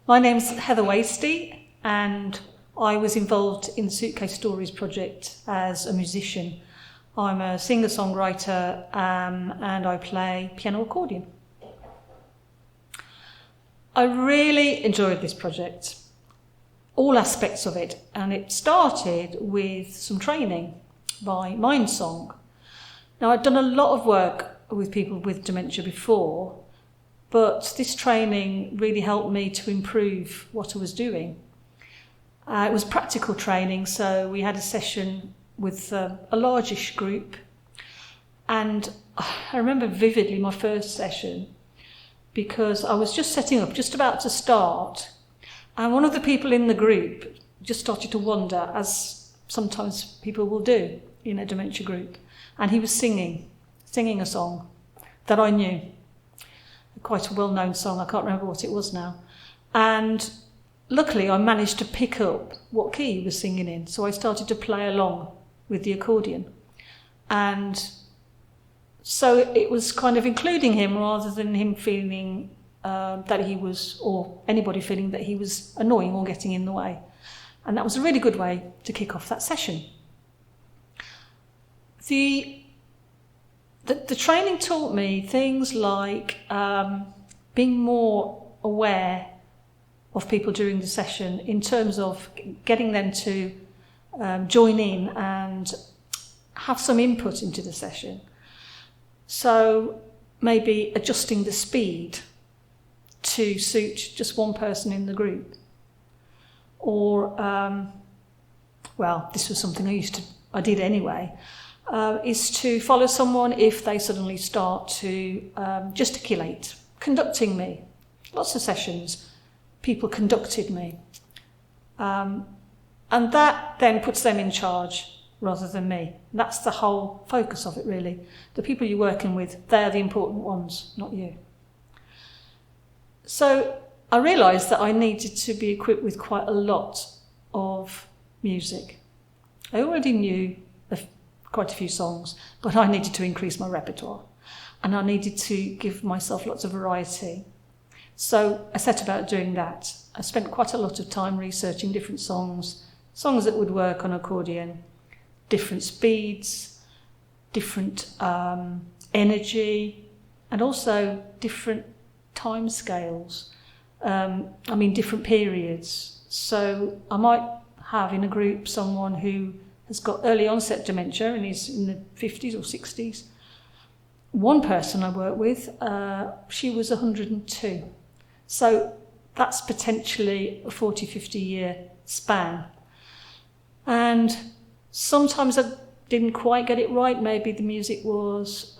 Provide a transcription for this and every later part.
My name's Heather Wastie, and I was involved in the Suitcase Stories project as a musician. I'm a singer-songwriter and I play piano accordion. I really enjoyed this project, all aspects of it, and it started with some training by Mindsong. Now, I'd done a lot of work with people with dementia before, but this training really helped me to improve what I was doing. It was practical training, so we had a session with a largish group, and I remember vividly my first session because I was just setting up, just about to start, and one of the people in the group just started to wander, as sometimes people will do in a dementia group, and he was singing a song that I knew. Quite a well-known song, I can't remember what it was now. And luckily I managed to pick up what key he was singing in, so I started to play along with the accordion. And so it was kind of including him rather than him feeling that he was, or anybody feeling that he was annoying or getting in the way. And that was a really good way to kick off that session. The training taught me things like being more aware of people during the session in terms of getting them to join in and have some input into the session. So maybe adjusting the speed to suit just one person in the group. Or, this was something I did anyway, is to follow someone if they suddenly start to gesticulate, conducting me. Lots of sessions, people conducted me. And that then puts them in charge rather than me. And that's the whole focus of it, really. The people you're working with, they're the important ones, not you. So I realised that I needed to be equipped with quite a lot of music. I already knew quite a few songs, but I needed to increase my repertoire and I needed to give myself lots of variety. So I set about doing that. I spent quite a lot of time researching different songs that would work on accordion, different speeds, different energy, and also different time scales. Different periods. So I might have in a group someone who has got early onset dementia and is in the 50s or 60s. One person I work with, she was 102. So that's potentially a 40, 50 year span. And sometimes I didn't quite get it right. Maybe the music was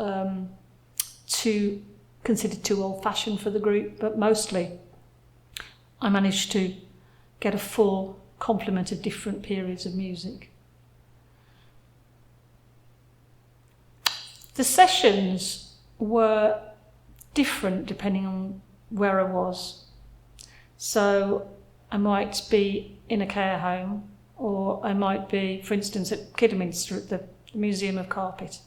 considered too old-fashioned for the group, but mostly I managed to get a full complement of different periods of music. The sessions were different depending on where I was. So I might be in a care home, or I might be, for instance, at Kidderminster at the Museum of Carpet.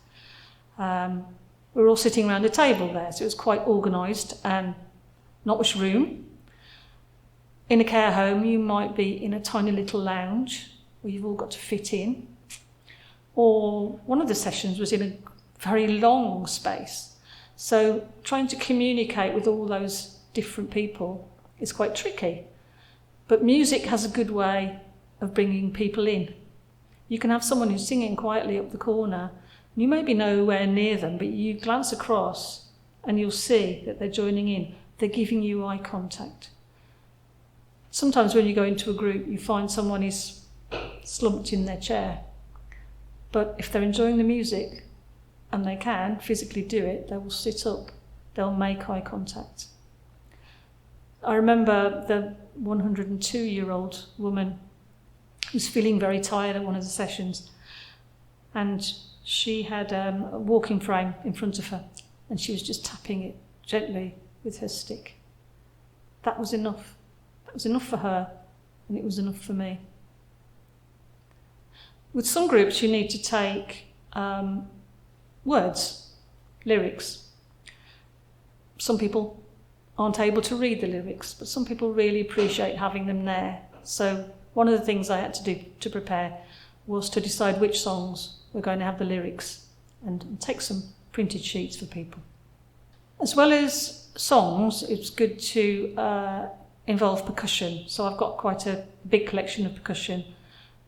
We were all sitting around a table there, so it was quite organised and not much room. In a care home, you might be in a tiny little lounge where you've all got to fit in. Or one of the sessions was in a very long space. So trying to communicate with all those different people is quite tricky. But music has a good way of bringing people in. You can have someone who's singing quietly up the corner. You may be nowhere near them, but you glance across and you'll see that they're joining in. They're giving you eye contact. Sometimes when you go into a group, you find someone is slumped in their chair. But if they're enjoying the music, and they can physically do it, they will sit up, they'll make eye contact. I remember the 102-year-old woman who was feeling very tired at one of the sessions, and she had a walking frame in front of her, and she was just tapping it gently with her stick. That was enough. That was enough for her, and it was enough for me. With some groups, you need to take words, lyrics. Some people aren't able to read the lyrics, but some people really appreciate having them there. So one of the things I had to do to prepare was to decide which songs were going to have the lyrics and take some printed sheets for people. As well as songs, it's good to involve percussion. So I've got quite a big collection of percussion,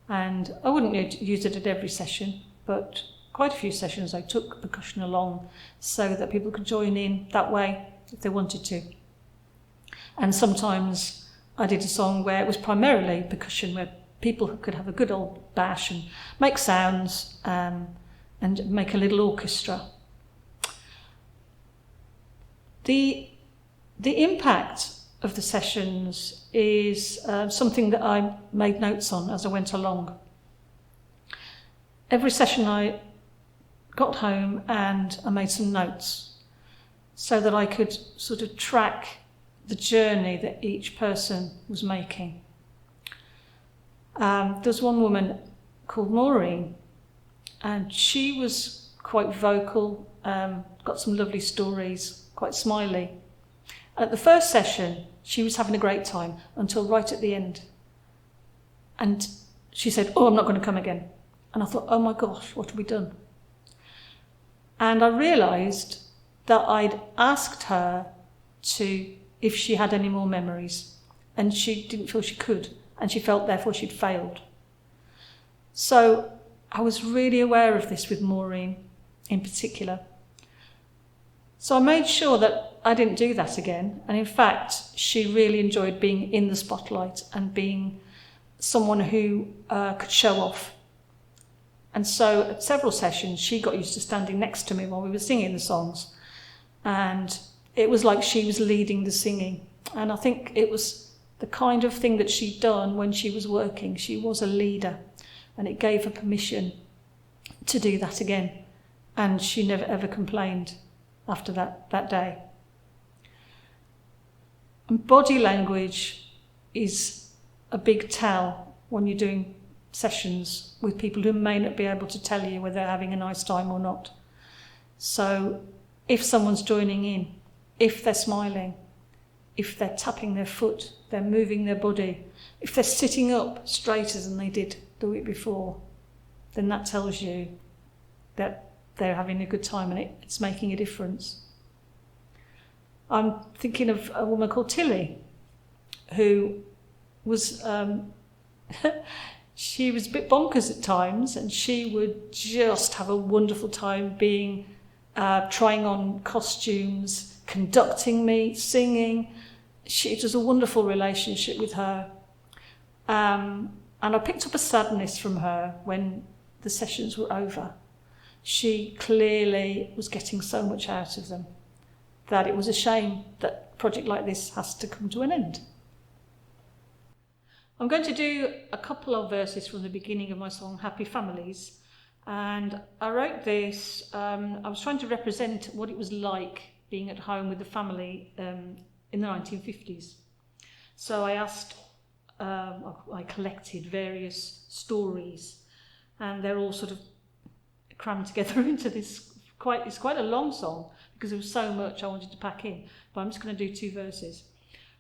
and I wouldn't use it at every session, but quite a few sessions I took percussion along so that people could join in that way if they wanted to. And sometimes I did a song where it was primarily percussion, where people could have a good old bash and make sounds and make a little orchestra. The impact of the sessions is something that I made notes on as I went along. Every session I got home and I made some notes so that I could sort of track the journey that each person was making. There's one woman called Maureen, and she was quite vocal, got some lovely stories, quite smiley. At the first session, she was having a great time until right at the end. And she said, "Oh, I'm not going to come again." And I thought, oh my gosh, what have we done? And I realised that I'd asked her if she had any more memories, and she didn't feel she could, and she felt therefore she'd failed. So I was really aware of this with Maureen in particular. So I made sure that I didn't do that again, and in fact she really enjoyed being in the spotlight and being someone who could show off. And so at several sessions she got used to standing next to me while we were singing the songs, and it was like she was leading the singing. And I think it was the kind of thing that she'd done when she was working. She was a leader, and it gave her permission to do that again. And she never ever complained after that day. And body language is a big tell when you're doing sessions with people who may not be able to tell you whether they're having a nice time or not. So if someone's joining in, if they're smiling, if they're tapping their foot, they're moving their body, if they're sitting up straighter than they did the week before, then that tells you that they're having a good time and it's making a difference. I'm thinking of a woman called Tilly, who was, she was a bit bonkers at times, and she would just have a wonderful time being, trying on costumes, conducting me, singing. It was a wonderful relationship with her. And I picked up a sadness from her when the sessions were over. She clearly was getting so much out of them that it was a shame that a project like this has to come to an end. I'm going to do a couple of verses from the beginning of my song, Happy Families. And I wrote this, I was trying to represent what it was like being at home with the family in the 1950s. So I I collected various stories, and they're all sort of crammed together into this it's quite a long song because there was so much I wanted to pack in, but I'm just going to do 2 verses.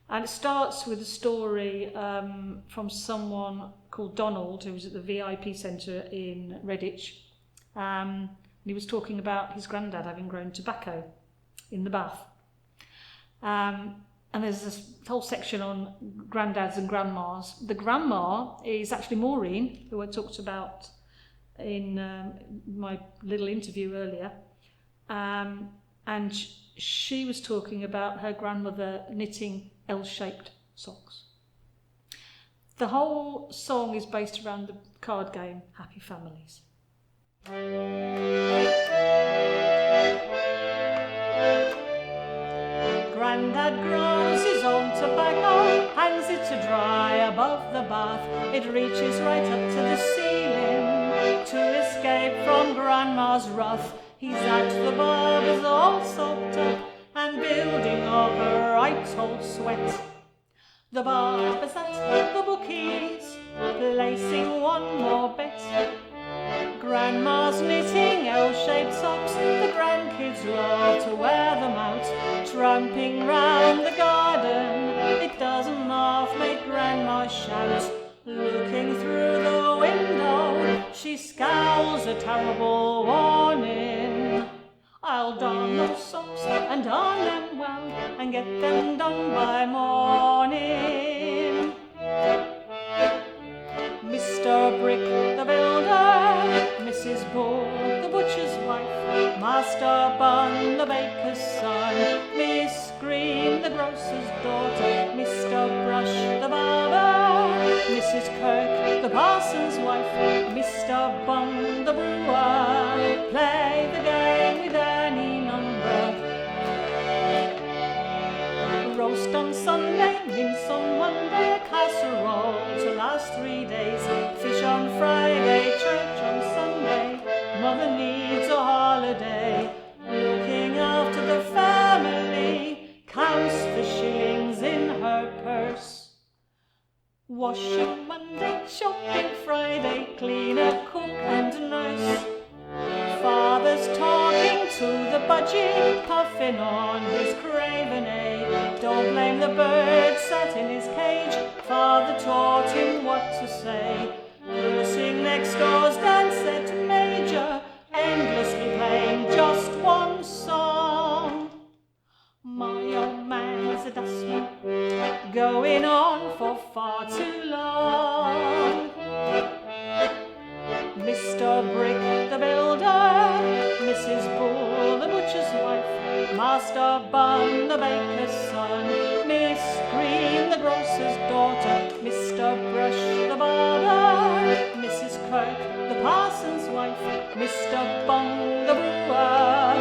And it starts with a story from someone called Donald, who was at the VIP centre in Redditch. And he was talking about his granddad having grown tobacco in the bath. And there's this whole section on granddads and grandmas. The grandma is actually Maureen, who I talked about in my little interview earlier. And she was talking about her grandmother knitting L-shaped socks. The whole song is based around the card game Happy Families. Grandad grows his own tobacco, hangs it to dry above the bath. It reaches right up to the ceiling to escape from Grandma's wrath. He's at the barbers all soaked up and building up a right old sweat. The barber's at the bookies, placing one more bet. Grandma's knitting L-shaped socks, the grandkids love to wear them out. tramping round the garden, it doesn't half make Grandma shout. Looking through the window, she scowls a terrible warning. I'll darn those socks and darn them well, and get them done by morning. Mr. Brick the builder, Mrs. Bull the butcher's wife, Master Bun the baker's son, Miss Green the grocer's daughter, Mr. Brush the barber, Mrs. Kirk the parson's wife, Mr. Bung the brewer, play the game with any number. Roast on Sunday, mince on Monday, casserole to last 3 days, fish on Friday, church on Sunday, mother needs a holiday. Looking after the family, counts the shillings in her purse. Washing Monday, shopping Friday, cleaner, cook and nurse. Father's talking to the budgie, puffing on his craven A. Don't blame the bird sat in his cage, father taught him what to say. Nursing next door's dance set major, endlessly playing just one song. My old man's a dustman, going on for far too long. Mr. Brick the builder, Mrs. Bull the butcher's wife, Master Bun the baker's son, Miss Green the grocer's daughter, Mr. Brush the barber, Mrs. Kirk the parson's wife, Mr. Bung the brewer,